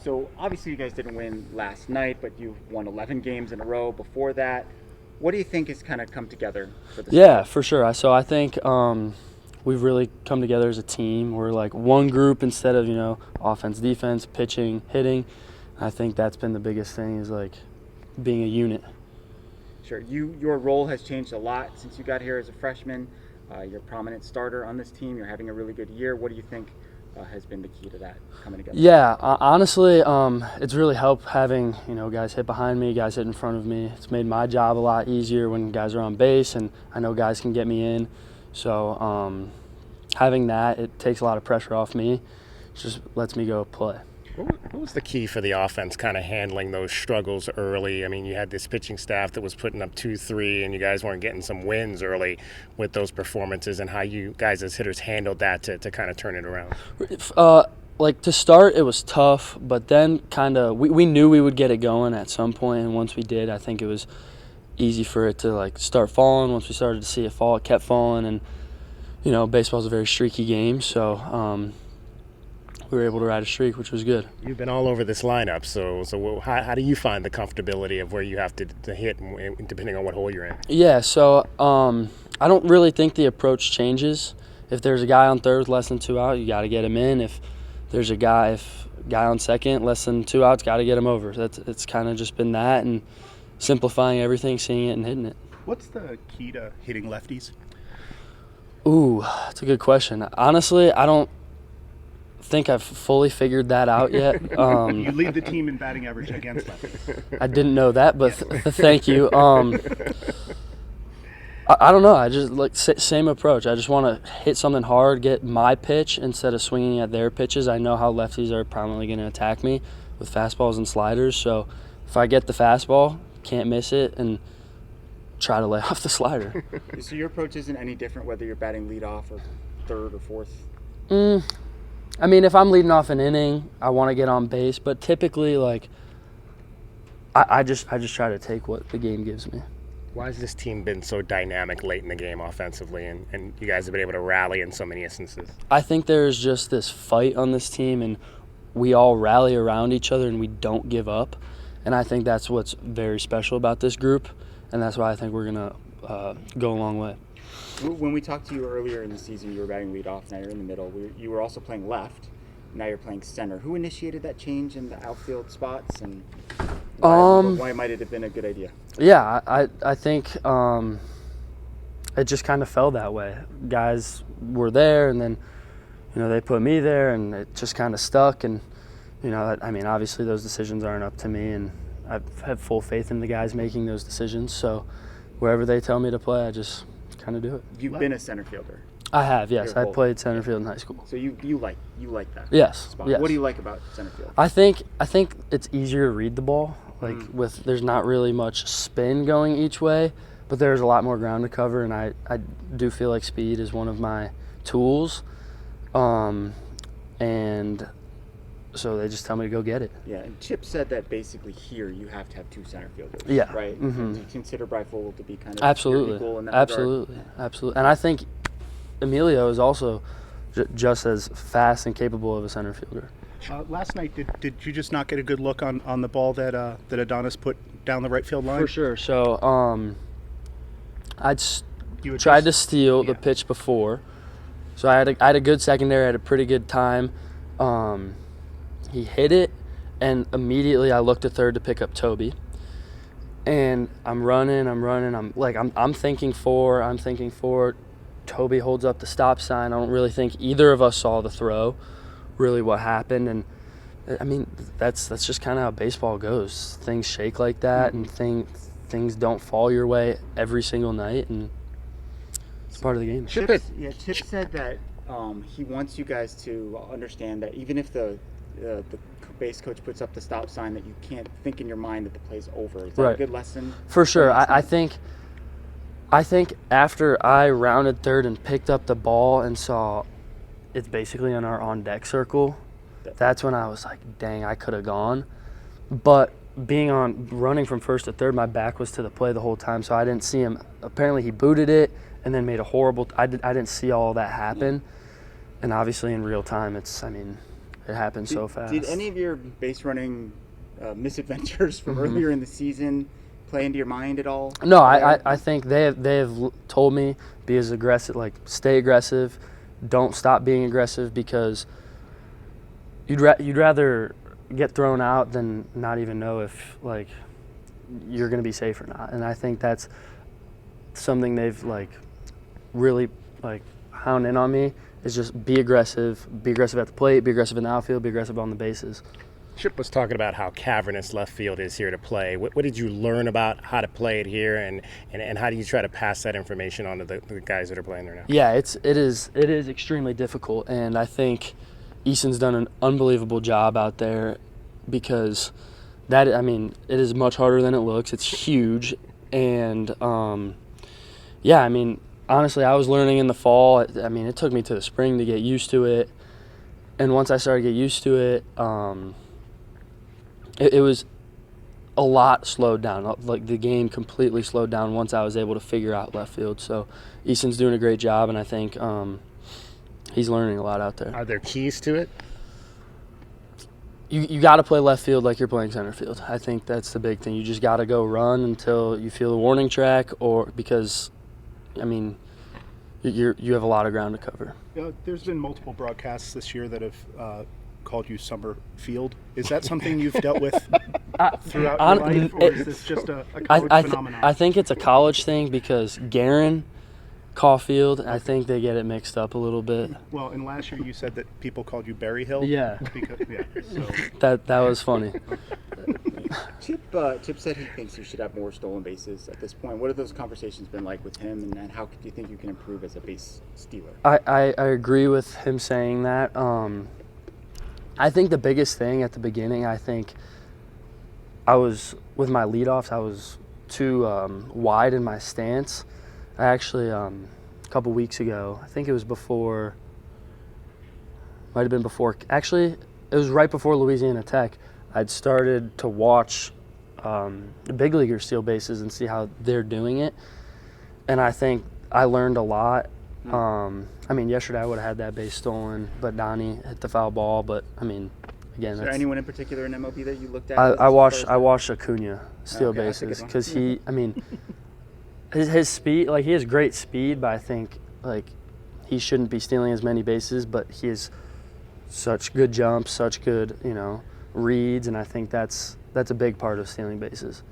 So obviously you guys didn't win last night, but you won 11 games in a row before that. What do you think has kind of come together for this? Yeah, for sure. So I think we've really come together as a team. We're like one group instead of, offense, defense, pitching, hitting. I think that's been the biggest thing is like being a unit. Sure. Your role has changed a lot since you got here as a freshman. You're a prominent starter on this team. You're having a really good year. What do you think has been the key to that coming together? Yeah, honestly, it's really helped having, guys hit behind me, guys hit in front of me. It's made my job a lot easier when guys are on base, and I know guys can get me in. So having that, it takes a lot of pressure off me. It just lets me go play. What was the key for the offense kind of handling those struggles early? I mean, you had this pitching staff that was putting up 2-3, and you guys weren't getting some wins early with those performances, and how you guys as hitters handled that to kind of turn it around. To start, it was tough, but then kind of we knew we would get it going at some point, and once we did, I think it was easy for it to start falling. Once we started to see it fall, it kept falling, and baseball's a very streaky game, so we were able to ride a streak, which was good. You've been all over this lineup, so how do you find the comfortability of where you have to hit, depending on what hole you're in? Yeah, so I don't really think the approach changes. If there's a guy on third with less than 2 out, you got to get him in. If there's a guy on second, less than 2 outs, got to get him over. It's kind of just been that and simplifying everything, seeing it and hitting it. What's the key to hitting lefties? Ooh, that's a good question. Honestly, I don't think I've fully figured that out yet. You lead the team in batting average against lefties. I didn't know that, but thank you. I don't know. I just same approach. I just want to hit something hard, get my pitch instead of swinging at their pitches. I know how lefties are primarily going to attack me with fastballs and sliders. So if I get the fastball, can't miss it, and try to lay off the slider. So your approach isn't any different whether you're batting leadoff or third or fourth? I mean, if I'm leading off an inning, I want to get on base. But typically, I just try to take what the game gives me. Why has this team been so dynamic late in the game offensively, and you guys have been able to rally in so many instances? I think there's just this fight on this team, and we all rally around each other, and we don't give up. And I think that's what's very special about this group, and that's why I think we're going to go a long way. When we talked to you earlier in the season, you were batting leadoff, now you're in the middle. You were also playing left, now you're playing center. Who initiated that change in the outfield spots, and why might it have been a good idea? Yeah, I think it just kind of fell that way. Guys were there, and then they put me there, and it just kind of stuck. And obviously those decisions aren't up to me, and I have full faith in the guys making those decisions. So wherever they tell me to play, I just kind of do it. You've been a center fielder. I have, yes. I played center field in high school. So you like that? Yes. Spot. Yes. What do you like about center field? I think it's easier to read the ball. There's not really much spin going each way, but there's a lot more ground to cover, and I do feel like speed is one of my tools. And so they just tell me to go get it. Yeah, and Chip said that basically here you have to have two center fielders. Yeah. Right? Mm-hmm. Do you consider Bryfogle to be kind of absolutely, in that absolutely, regard? Absolutely. And I think Emilio is also just as fast and capable of a center fielder. Last night, did you just not get a good look on the ball that Adonis put down the right field line? For sure. So I tried to steal the pitch before. So I had a good secondary, I had a pretty good time. He hit it, and immediately I looked at third to pick up Toby. And I'm running. I'm thinking four. Toby holds up the stop sign. I don't really think either of us saw the throw, really what happened. And I mean, that's just kind of how baseball goes. Things shake like that, and things don't fall your way every single night, and it's part of the game. Chip said that he wants you guys to understand that even if the base coach puts up the stop sign, that you can't think in your mind that the play's over. Is that a good lesson? For sure. I think after I rounded third and picked up the ball and saw it's basically in our on-deck circle, that's when I was like, dang, I could have gone. But running from first to third, my back was to the play the whole time, so I didn't see him. Apparently he booted it and then made a horrible – I didn't see all that happen. And obviously in real time, it it happens so fast. Did any of your base running misadventures from earlier in the season play into your mind at all? No, I think they have told me be as aggressive, like stay aggressive, don't stop being aggressive, because you'd rather get thrown out than not even know if like you're going to be safe or not. And I think that's something they've like really like hound in on me, is just be aggressive at the plate, be aggressive in the outfield, be aggressive on the bases. Chip was talking about how cavernous left field is here to play. What did you learn about how to play it here, and how do you try to pass that information on to the guys that are playing there now? Yeah, it is extremely difficult, and I think Easton's done an unbelievable job out there, because it is much harder than it looks. It's huge, and honestly, I was learning in the fall. It took me to the spring to get used to it, and once I started to get used to it, it was a lot slowed down. Like the game completely slowed down once I was able to figure out left field. So Easton's doing a great job, and I think he's learning a lot out there. Are there keys to it? You got to play left field like you're playing center field. I think that's the big thing. You just got to go run until you feel the warning track, because you have a lot of ground to cover. There's been multiple broadcasts this year that have called you Summerfield. Is that something you've dealt with throughout your life, or is this just a college phenomenon? I think it's a college thing, because Garin, Caulfield, I think they get it mixed up a little bit. Well, and last year you said that people called you Berry Hill. Yeah. So. That was funny. Chip said he thinks you should have more stolen bases at this point. What have those conversations been like with him, and how do you think you can improve as a base stealer? I agree with him saying that. I think the biggest thing at the beginning, I think with my leadoffs, I was too wide in my stance. I actually, a couple weeks ago, I think it was actually, it was right before Louisiana Tech, I'd started to watch the big leaguers steal bases and see how they're doing it. And I think I learned a lot. Yesterday I would have had that base stolen, but Donnie hit the foul ball. But again, is there anyone in particular in MLB that you looked at? I watched Acuna steal bases, because he, his speed, like he has great speed, but I think like he shouldn't be stealing as many bases. But he has such good jumps, such good reads, and I think that's a big part of stealing bases.